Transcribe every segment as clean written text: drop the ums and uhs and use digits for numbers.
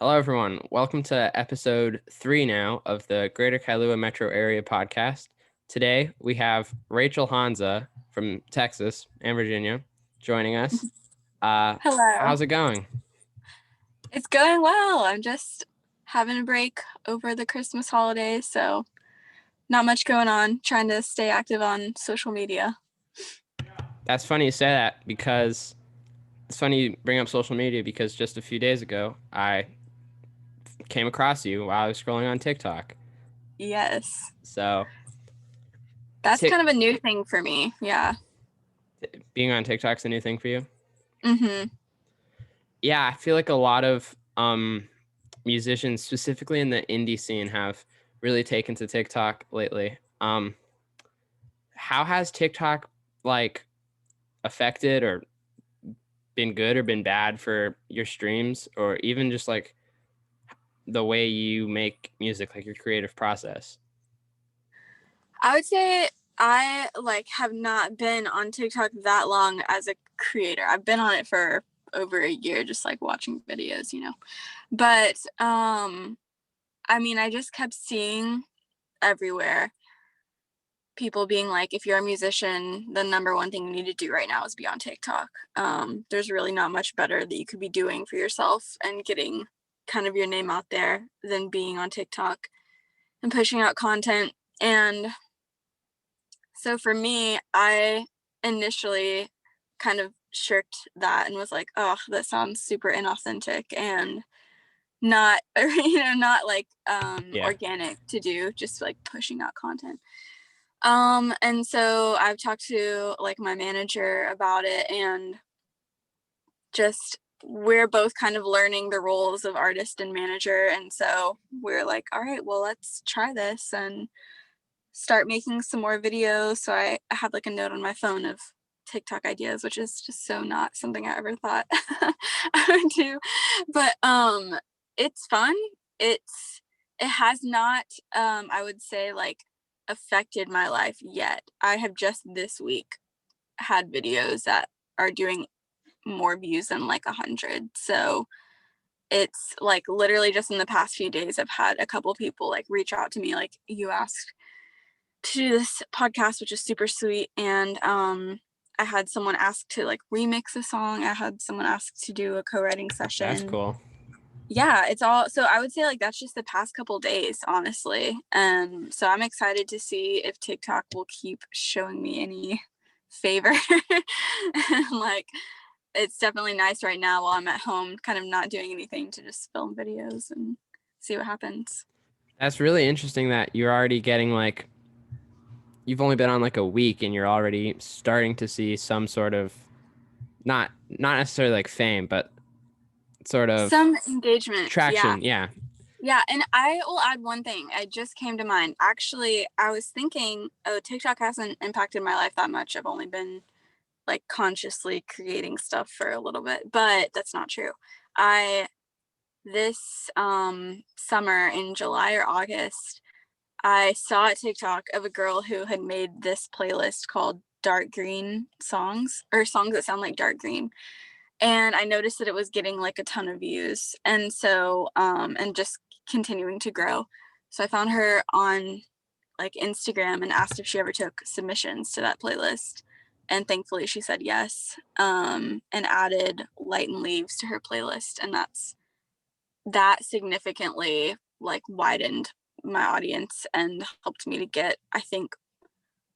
Hello, everyone. Welcome to episode 3 now of the Greater Kailua Metro Area podcast. Today, we have Rachel Honza from Texas and Virginia joining us. Hello. How's it going? It's going well. I'm just having a break over the Christmas holidays, so not much going on, trying to stay active on social media. That's funny you say that because it's funny you bring up social media because just a few days ago, I came across you while I was scrolling on TikTok. Yes. So, That's kind of a new thing for me. Yeah. Being on TikTok's a new thing for you? Mm-hmm. Yeah, I feel like a lot of musicians, specifically in the indie scene, have really taken to TikTok lately. How has TikTok affected or been good or been bad for your streams, or even just like the way you make music, like your creative process? I would say I have not been on TikTok that long as a creator. I've been on it for over a year, just watching videos, But I mean, I just kept seeing everywhere people being like, if you're a musician, the number one thing you need to do right now is be on TikTok. There's really not much better that you could be doing for yourself and getting kind of your name out there than being on TikTok and pushing out content. And so for me, I initially kind of shirked that and was like, oh, that sounds super inauthentic and not, not Yeah. organic to do, just pushing out content. And so I've talked to my manager about it, and just we're both kind of learning the roles of artist and manager. And so we're like, all right, well, let's try this and start making some more videos. So I had a note on my phone of TikTok ideas, which is just so not something I ever thought I would do. But it's fun. It has not I would say affected my life yet. I have just this week had videos that are doing more views than 100. So it's literally just in the past few days I've had a couple people reach out to me, you asked to do this podcast, which is super sweet. And I had someone ask to remix a song. I had someone ask to do a co-writing session. That's cool. Yeah, it's all, so I would say that's just the past couple days, honestly. So I'm excited to see if TikTok will keep showing me any favor. And it's definitely nice right now while I'm at home, kind of not doing anything, to just film videos and see what happens. That's really interesting that you're already getting you've only been on a week and you're already starting to see some sort of not necessarily fame, but sort of some engagement. traction. Yeah. And I will add one thing. I just came to mind. Actually, I was thinking, oh, TikTok hasn't impacted my life that much. I've only been consciously creating stuff for a little bit, but that's not true. This summer in July or August, I saw a TikTok of a girl who had made this playlist called dark green songs, or songs that sound like dark green. And I noticed that it was getting a ton of views. And so, and just continuing to grow. So I found her on Instagram and asked if she ever took submissions to that playlist. And thankfully she said yes, and added Light and Leaves to her playlist. And that significantly widened my audience and helped me to get, I think,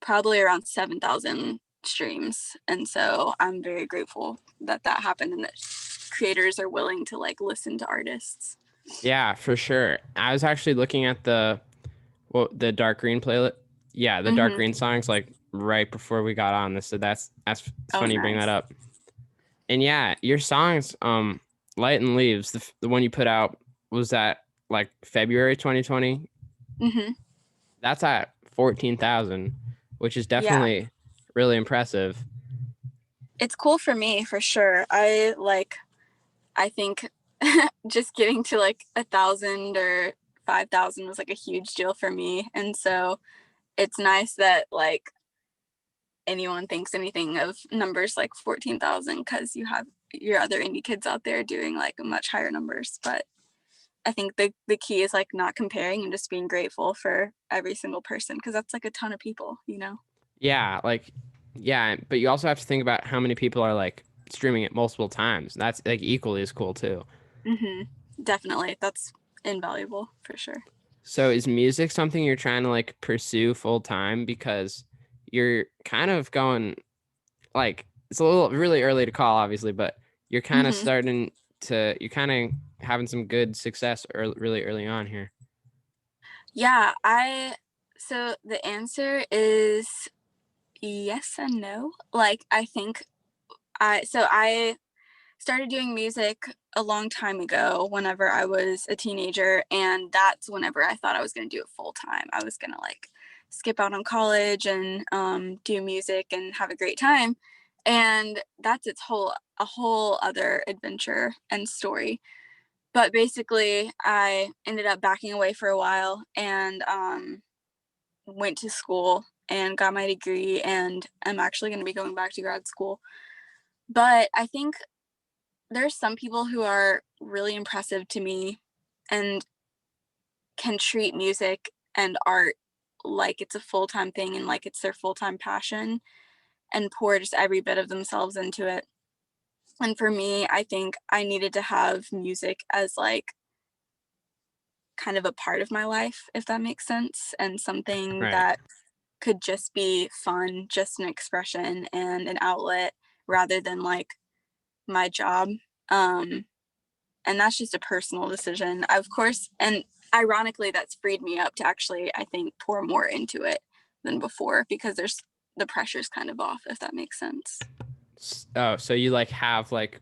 probably around 7,000 streams. And so I'm very grateful that happened and that creators are willing to listen to artists. Yeah, for sure. I was actually looking at the dark green playlist. Yeah, the dark green songs right before we got on this. So that's funny you bring that up. And yeah, your songs, Light and Leaves, the one you put out, was that February 2020? Mm-hmm. That's at 14,000, which is definitely really impressive. It's cool for me, for sure. I think just getting to 1,000 or 5,000 was a huge deal for me. And so it's nice that anyone thinks anything of numbers like 14,000, because you have your other indie kids out there doing much higher numbers. But I think the key is like not comparing and just being grateful for every single person, because that's like a ton of people, you know? Yeah, like, yeah, but you also have to think about how many people are like streaming it multiple times. That's like equally as cool too. Definitely. That's invaluable for sure. So is music something you're trying to like pursue full time? Because you're kind of going like, it's a little really early to call, obviously, but you're kind of starting to, you're kind of having some good success really early on here. Yeah, so the answer is yes and no. Like, I think I started doing music a long time ago whenever I was a teenager, and that's whenever I thought I was going to do it full time. I was going to like skip out on college and do music and have a great time, and that's a whole other adventure and story. But basically, I ended up backing away for a while and went to school and got my degree, and I'm actually going to be going back to grad school. But I think there's some people who are really impressive to me and can treat music and art like it's a full-time thing and like it's their full-time passion and pour just every bit of themselves into it. And for me, I think I needed to have music as like kind of a part of my life, if that makes sense, and something Right. that could just be fun, just an expression and an outlet rather than like my job. And that's just a personal decision, of course. And ironically, that's freed me up to actually, I think, pour more into it than before, because the pressure's kind of off, if that makes sense. Oh, so you like have like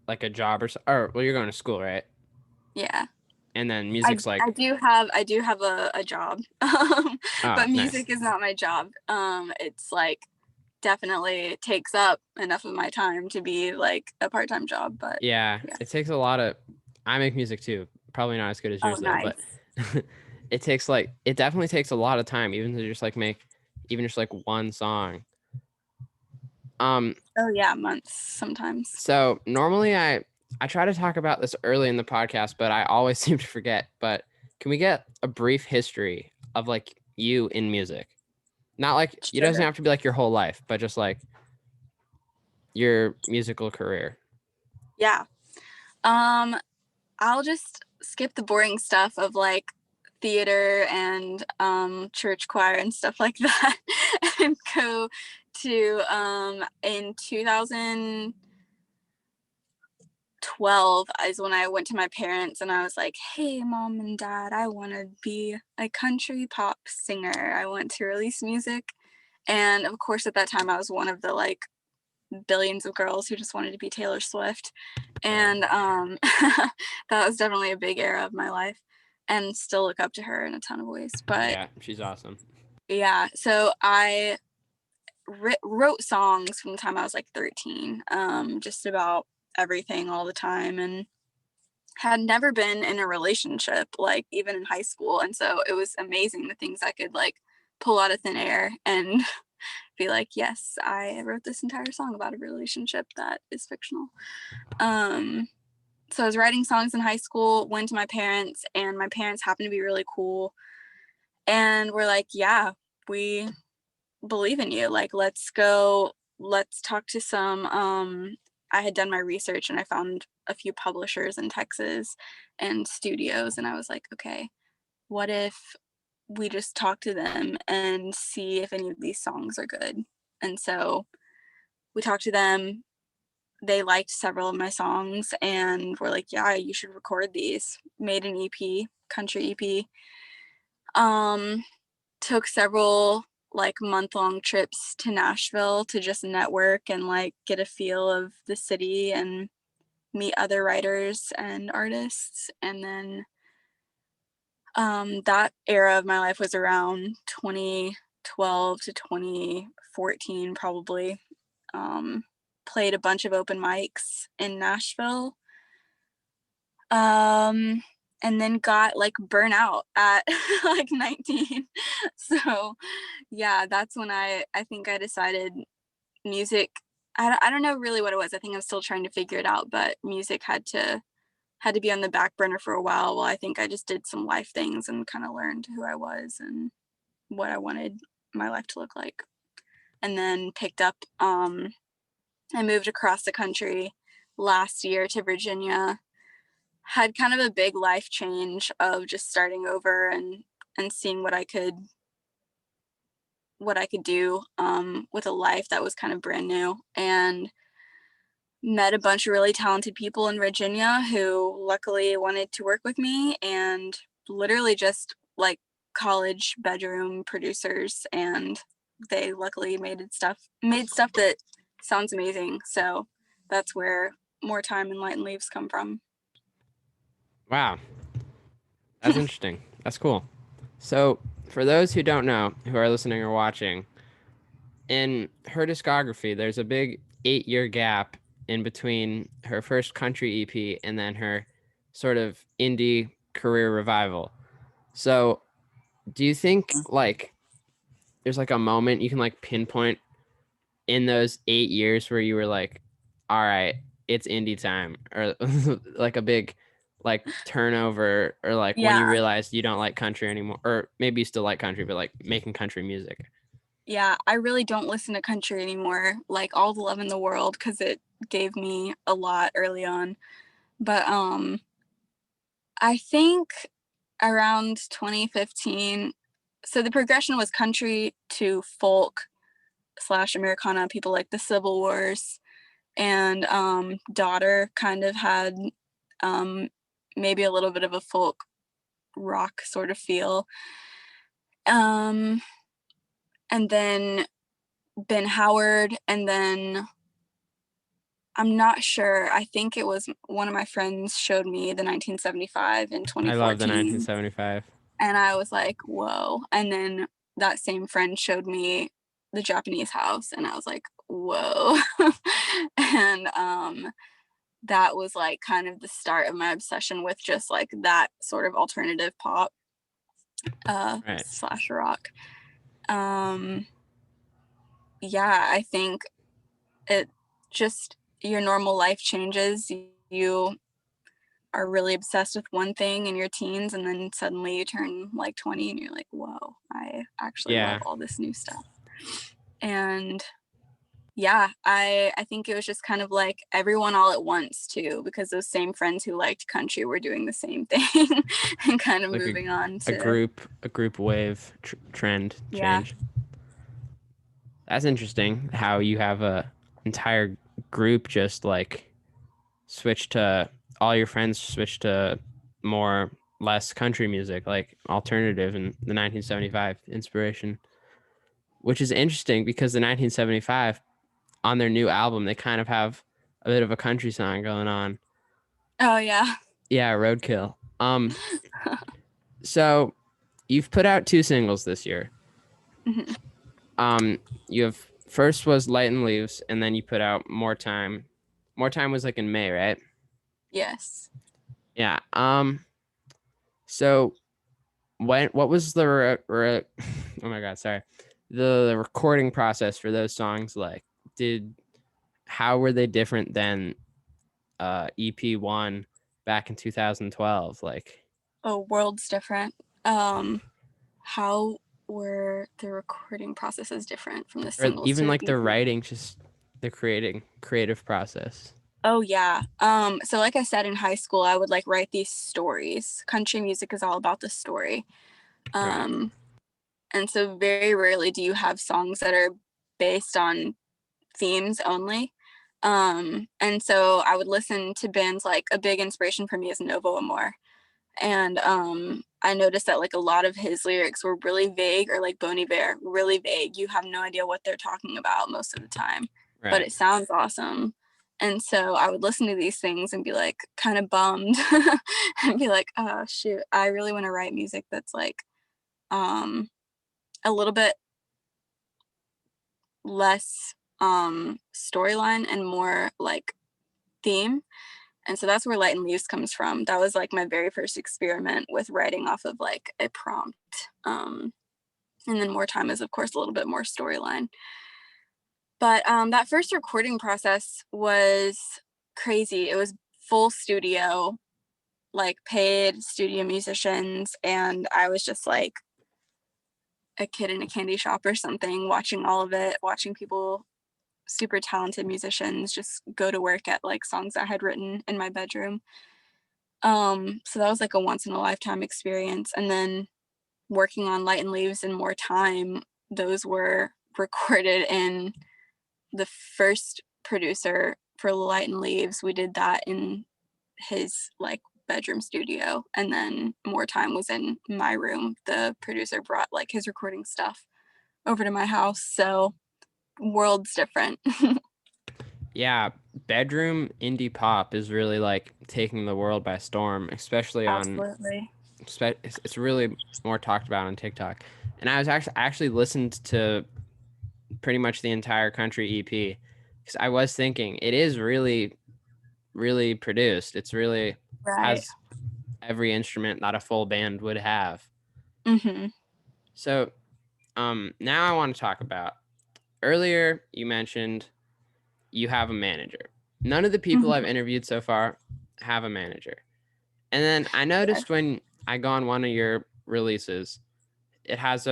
a job or well, you're going to school, right? Yeah. And then music's like, I do have a job, oh, but nice. music is not my job. It's like definitely takes up enough of my time to be like a part-time job, but Yeah, yeah. it takes a lot of. I make music too. Probably not as good as Oh, yours though, but nice. it definitely takes a lot of time, even to just like make even just like one song. Oh yeah, months sometimes. So normally I try to talk about this early in the podcast, but I always seem to forget. But can we get a brief history of like you in music? Not like it doesn't Sure. have to be like your whole life, but just like your musical career. Yeah. Um, I'll just skip the boring stuff of like theater and church choir and stuff like that and go to in 2012 is when I went to my parents and I was like, hey, mom and dad, I want to be a country pop singer. I want to release music. And of course, at that time, I was one of the like billions of girls who just wanted to be Taylor Swift. And that was definitely a big era of my life and still look up to her in a ton of ways. But Yeah, she's awesome. yeah, so I wrote songs from the time I was like 13, just about everything all the time, and had never been in a relationship, like even in high school. And so it was amazing the things I could like pull out of thin air and be like, yes, I wrote this entire song about a relationship that is fictional. So I was writing songs in high school, went to my parents, and my parents happened to be really cool. And we're like, yeah, we believe in you. Like, let's talk to some. I had done my research and I found a few publishers in Texas and studios. And I was like, okay, what if we just talk to them and see if any of these songs are good? And so we talked to them. They liked several of my songs and were like, yeah, you should record these. Made an EP, country EP. Took several like month-long trips to Nashville to just network and like get a feel of the city and meet other writers and artists. And then that era of my life was around 2012 to 2014 probably. Played a bunch of open mics in Nashville, and then got like burnout at like 19. So yeah, that's when I think I decided music, I don't know really what it was. I think I'm still trying to figure it out, but music had to had to be on the back burner for a while I think I just did some life things and kind of learned who I was and what I wanted my life to look like. And then picked up, I moved across the country last year to Virginia, had kind of a big life change of just starting over and seeing what I could do with a life that was kind of brand new, and met a bunch of really talented people in Virginia who luckily wanted to work with me, and literally just like college bedroom producers, and they luckily made stuff that sounds amazing. So that's where More Time and Light and Leaves come from. Wow. That's interesting. That's cool. So, for those who don't know, who are listening or watching, in her discography, there's a big 8-year gap in between her first country EP and then her sort of indie career revival. So, do you think like there's like a moment you can like pinpoint in those 8 years where you were like, all right, it's indie time, or like a big like turnover, or like when you Yeah. realized you don't like country anymore, or maybe you still like country, but like making country music? Yeah, I really don't listen to country anymore, like all the love in the world, because it gave me a lot early on. But I think around 2015, so the progression was country to folk slash Americana, people like the Civil Wars, and Daughter kind of had um, maybe a little bit of a folk rock sort of feel. And then Ben Howard, and then I'm not sure. I think it was one of my friends showed me the 1975 in I love the 2014. 1975. And I was like, whoa. And then that same friend showed me the Japanese House, and I was like, whoa. And that was like kind of the start of my obsession with just like that sort of alternative pop Right. slash rock. Yeah, I think it just, your normal life changes. You are really obsessed with one thing in your teens, and then suddenly you turn like 20 and you're like, whoa, I actually love all this new stuff. And yeah, I think it was just kind of like everyone all at once too, because those same friends who liked country were doing the same thing and kind of like moving on to a group wave trend change. That's interesting how you have a entire group just like switch to, all your friends switch to more less country music, like alternative, and the 1975 inspiration, which is interesting because the 1975 on their new album, they kind of have a bit of a country song going on. Oh yeah. Yeah, Roadkill. So you've put out 2 singles this year. You have, first was Light and Leaves, and then you put out More Time. More Time was like in May, right? Yes. Yeah. So what was the oh my god, sorry, the recording process for those songs like? How were they different than EP1 back in 2012? Like, Oh, worlds different. How were the recording processes different from the or singles to even the like the EP? writing, just the creative process? Oh yeah. So like I said, in high school, I would like write these stories. Country music is all about the story. Right. And so very rarely do you have songs that are based on themes only. And so I would listen to bands, like a big inspiration for me is Novo Amor. And I noticed that like a lot of his lyrics were really vague, or like Bon Iver, really vague. You have no idea what they're talking about most of the time, but Right. it sounds awesome. And so I would listen to these things and be like kind of bummed and be like, oh shoot, I really want to write music that's like a little bit less storyline and more like theme. And so that's where Light and Leaves comes from. That was like my very first experiment with writing off of like a prompt. And then More Time is of course a little bit more storyline. But that first recording process was crazy. It was full studio. like paid studio musicians, and I was just like a kid in a candy shop or something, watching all of it, watching people, super talented musicians, just go to work at like songs I had written in my bedroom. So that was like a once in a lifetime experience. And then working on Light and Leaves and More Time, those were recorded in the first producer for Light and Leaves. We did that in his like bedroom studio, and then More Time was in my room. The producer brought like his recording stuff over to my house, so worlds different. Yeah, bedroom indie pop is really like taking the world by storm, especially on Absolutely. it's really more talked about on TikTok. And I was actually listened to pretty much the entire country EP, because I was thinking it is really really produced. It's really Right. has every instrument that a full band would have. Mm-hmm. So now I want to talk about, earlier you mentioned you have a manager. None of the people I've Mm-hmm. interviewed so far have a manager. And then I noticed when I go on one of your releases, it has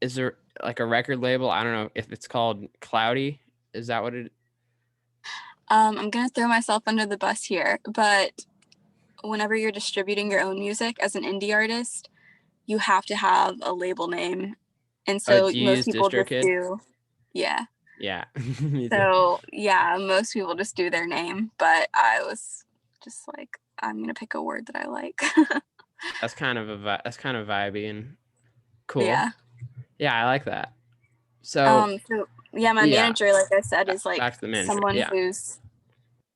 is there like a record label? I don't know if it's called Cloudy. Is that what it? I'm gonna throw myself under the bus here, but whenever you're distributing your own music as an indie artist, you have to have a label name. And Oh, so do you most use people just DistroKid? do, yeah. Yeah, me too. So yeah, most people just do their name, but I was just like, I'm gonna pick a word that I like. That's kind of that's kind of vibey and cool. Yeah. Yeah, I like that. So So yeah, my yeah, manager, like I said, is like back to the manager. someone Yeah.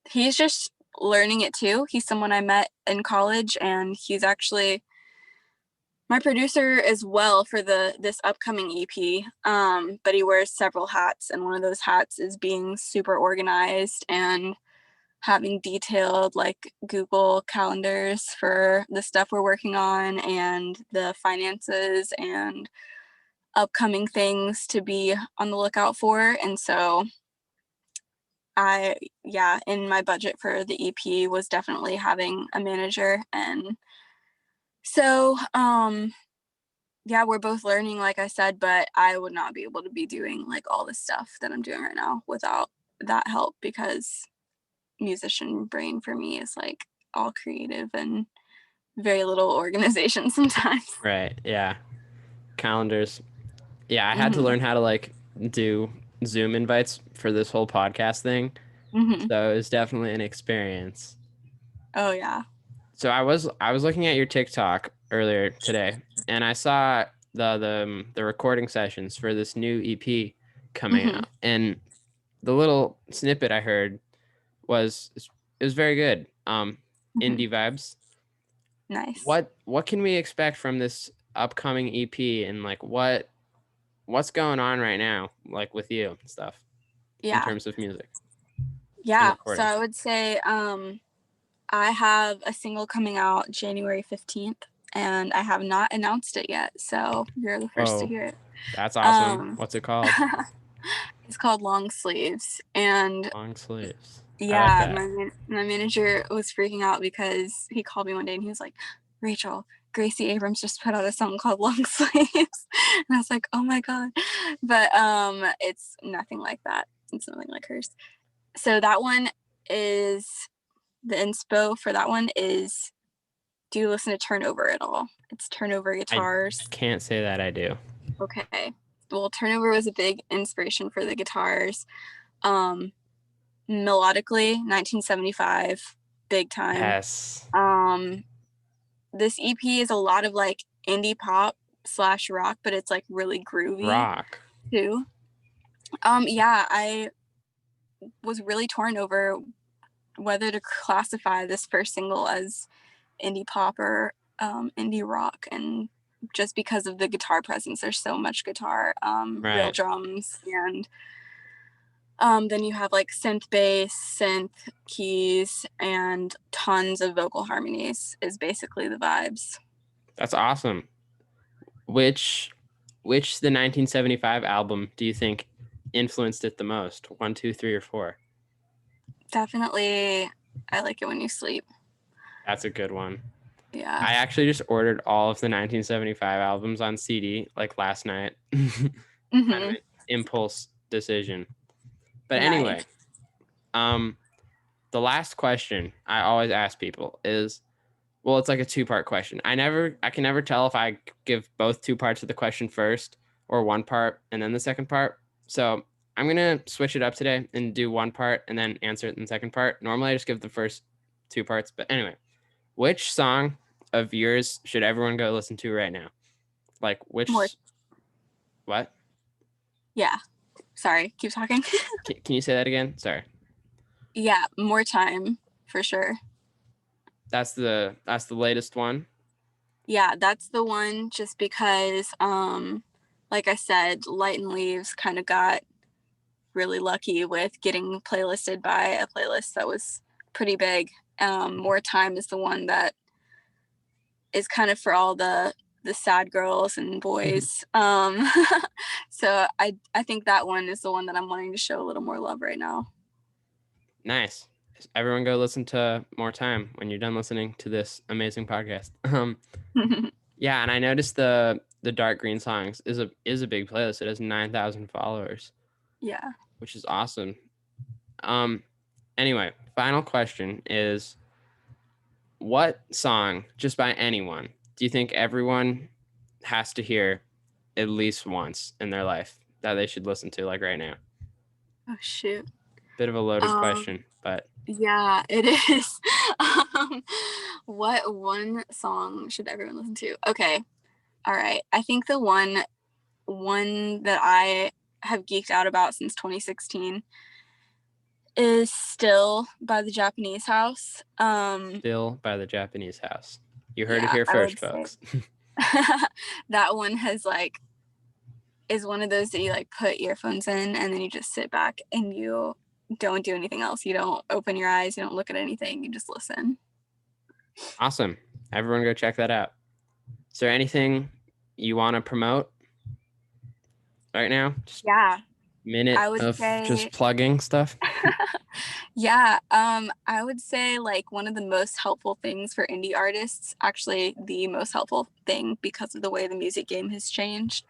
he's just learning it too. He's someone I met in college, and he's actually my producer as well for this upcoming EP. But he wears several hats, and one of those hats is being super organized and having detailed like Google calendars for the stuff we're working on and the finances and upcoming things to be on the lookout for. And so in my budget for the EP was definitely having a manager. And so yeah, we're both learning, like I said, but I would not be able to be doing like all the stuff that I'm doing right now without that help, because musician brain for me is like all creative and very little organization sometimes. Right. Yeah. Calendars. Yeah, I had to Mm-hmm. learn how to like do Zoom invites for this whole podcast thing. Mm-hmm. So it was definitely an experience. Oh yeah. So I was looking at your TikTok earlier today, and I saw the recording sessions for this new EP coming Mm-hmm. out. And the little snippet I heard was it was very good. Mm-hmm. Indie vibes. Nice. What can we expect from this upcoming EP, and like what's going on right now, like with you and stuff in Yeah. terms of music and Yeah. So recording? I would say I have a single coming out January 15th, and I have not announced it yet. So you're the first to Oh, hear it. that's awesome. Um What's it called? it's called Long Sleeves. And Long sleeves. I like yeah, that. my manager was freaking out because he called me one day and he was like, Rachel, Gracie Abrams just put out a song called Long Sleeves. And I was like, oh my God. But it's nothing like that. It's nothing like hers. So that one is the inspo for that one is, do you listen to Turnover at all? It's Turnover I guitars. can't say that I do. Okay. Well, Turnover was a big inspiration for the guitars. Um, Melodically, 1975, big time. Yes. This EP is a lot of like indie pop slash rock, but it's like really groovy Rock. too. Yeah, I was really torn over whether to classify this first single as indie pop or indie rock, and just because of the guitar presence, there's so much guitar, real Right. drums, and then you have like synth bass, synth keys, and tons of vocal harmonies is basically the vibes. That's awesome. Which the 1975 album do you think influenced it the most? 1, 2, 3, or 4? Definitely, I Like It When You Sleep. That's a good one. Yeah. I actually just ordered all of the 1975 albums on CD like last night. Kind of an impulse decision. But anyway, the last question I always ask people is, well, it's like a two-part question. I can never tell if I give both two parts of the question first or one part and then the second part. So I'm going to switch it up today and do one part and then answer it in the second part. Normally I just give the first two parts. But anyway, which song of yours should everyone go listen to right now? Like which? What? Yeah. Sorry. Keep talking. Can you say that again? Sorry. Yeah. More Time for sure. That's the latest one. Yeah, that's the one just because, like I said, Light and Leaves kind of got really lucky with getting playlisted by a playlist that was pretty big. More Time is the one that is kind of for all the sad girls and boys. So I think that one is the one that I'm wanting to show a little more love right now. Nice. Everyone go listen to More Time when you're done listening to this amazing podcast. Yeah, and I noticed the dark green songs is a big playlist. It has 9,000 followers. Yeah. Which is awesome. Anyway, final question is, what song, just by anyone, do you think everyone has to hear at least once in their life that they should listen to, like right now? Oh, shoot. Bit of a loaded question, but yeah, it is. What one song should everyone listen to? Okay. All right. I think the one that I have geeked out about since 2016 is Still by the Japanese House. Still by the Japanese House. You heard it here first, folks. That one is one of those that you like put earphones in and then you just sit back and you don't do anything else. You don't open your eyes. You don't look at anything. You just listen. Awesome. Everyone go check that out. Is there anything you want to promote right now? Minute of just plugging stuff. Yeah. I would say like one of the most helpful things for indie artists, actually the most helpful thing because of the way the music game has changed,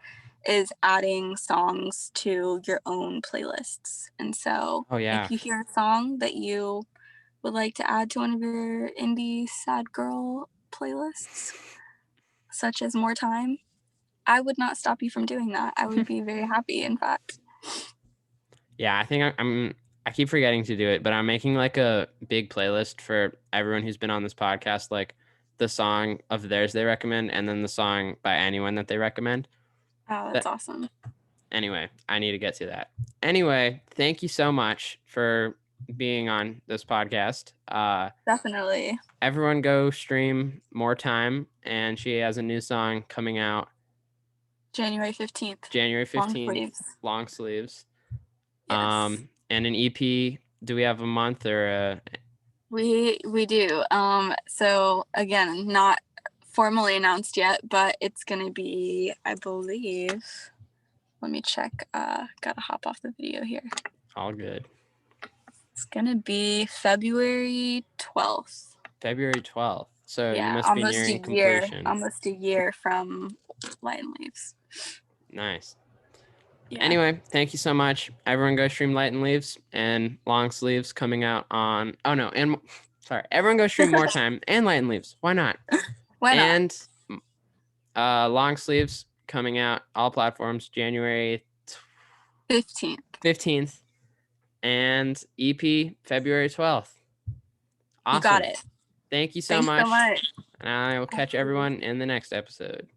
is adding songs to your own playlists. And so if you hear a song that you would like to add to one of your indie sad girl playlists, such as More Time, I would not stop you from doing that. I would be very happy, in fact. Yeah, I think I keep forgetting to do it, but I'm making like a big playlist for everyone who's been on this podcast, like the song of theirs they recommend, and then the song by anyone that they recommend. Oh, that's awesome. Anyway, I need to get to that. Anyway, thank you so much for being on this podcast. Definitely. Everyone go stream More Time, and she has a new song coming out January 15th. January 15th. Long sleeves. Yes. And an EP, do we have a month or a... We do. So again, not formally announced yet, but it's gonna be, I believe, let me check. Gotta hop off the video here. All good. It's gonna be February 12th. February 12th. So yeah, you must be nearing completion. Almost a year from Light and Leaves. Nice. Yeah. Anyway, thank you so much. Everyone go stream Light and Leaves and Long Sleeves coming out on... Oh, no. And sorry. Everyone go stream More Time and Light and Leaves. Why not? Why not? And Long Sleeves coming out all platforms January 15th. And EP February 12th. Awesome. You got it. Thank you so much. And I will catch everyone in the next episode.